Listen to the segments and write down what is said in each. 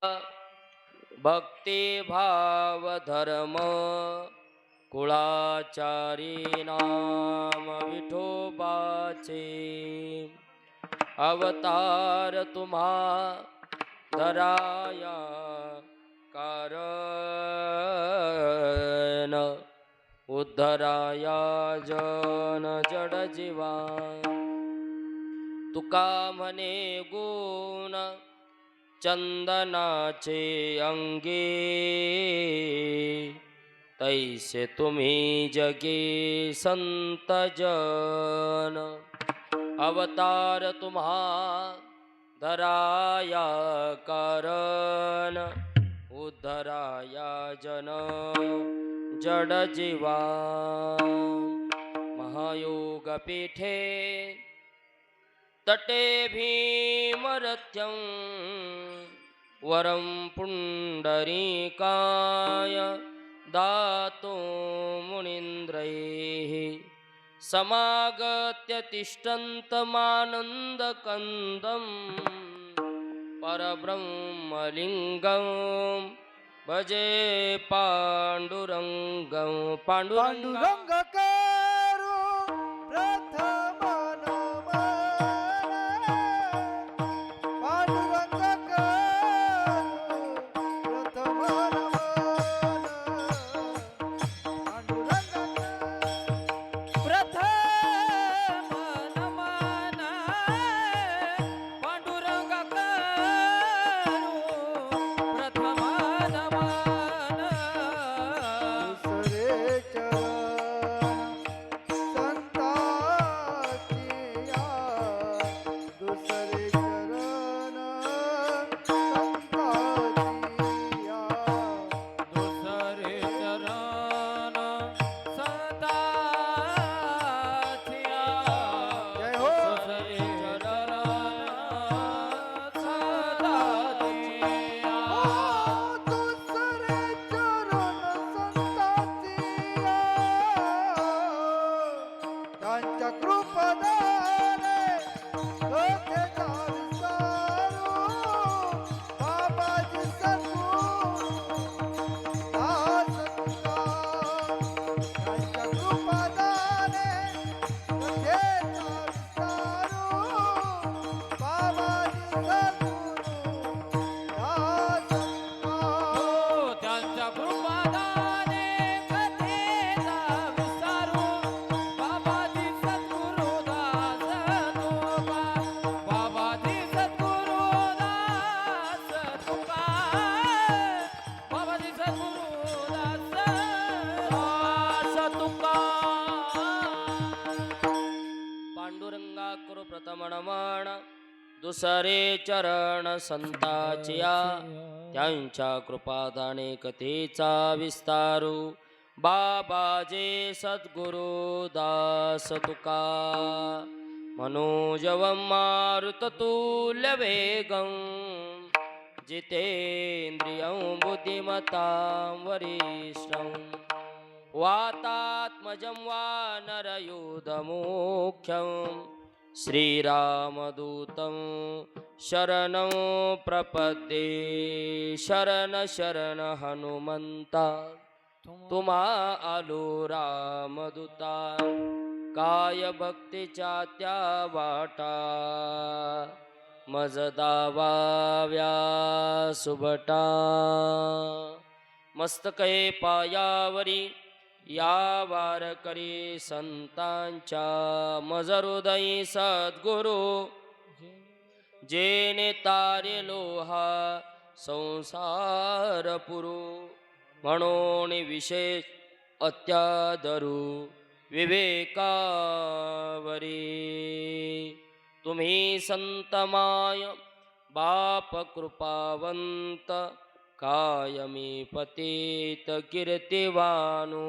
भक्ती भाव धर्म कुळाचारी नाम विठोबाचे अवतार तुम्हा धराया कारण उद्धराया जन जड जीवा तुका म्हणे गुण चंदनाचे अंगी तैसे तुम्ही जगी संत जन अवतार तुम्हा धराया कारण उद्धराया जन जड जीवा महायोग पीठे तटे भीमरथ्यं वरं पुण्डरीकाय दातो मुनीन्द्रैः समागत्य तिष्ठन्तमानन्दकन्दं परब्रह्मलिङ्गं भजे पाण्डुरङ्गं पांडुरंग करू प्रथम प्रथमनमन दुसरे चरण संताचिया त्यांच्या कृपादाने कथेचा विस्तारू बाबाजे सद्गुरु दास तुका मनोजवं मारुततुल्य वेगं जितेन्द्रियं बुद्धिमतां वरिष्ठं वातात्मजं वानरयूथमुख्यं श्रीरामदूतं शरणं प्रपद्ये शरण शरण हनुमंता तुम्हा आलो रामदूता काय भक्तीच्या त्या वाटा मज दावाव्या सुबटा मस्तके पायावरी या वारकरी संतांच्या मज हृदयी सद्गुरु जेने तारेलो हा संसार पुरू म्हणून विशेष अत्यादरू विवेकावरी तुम्ही संतमाय बाप कृपावंत कायमी पतित कीर्तिवानो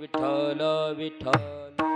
विठ्ठल विठ्ठल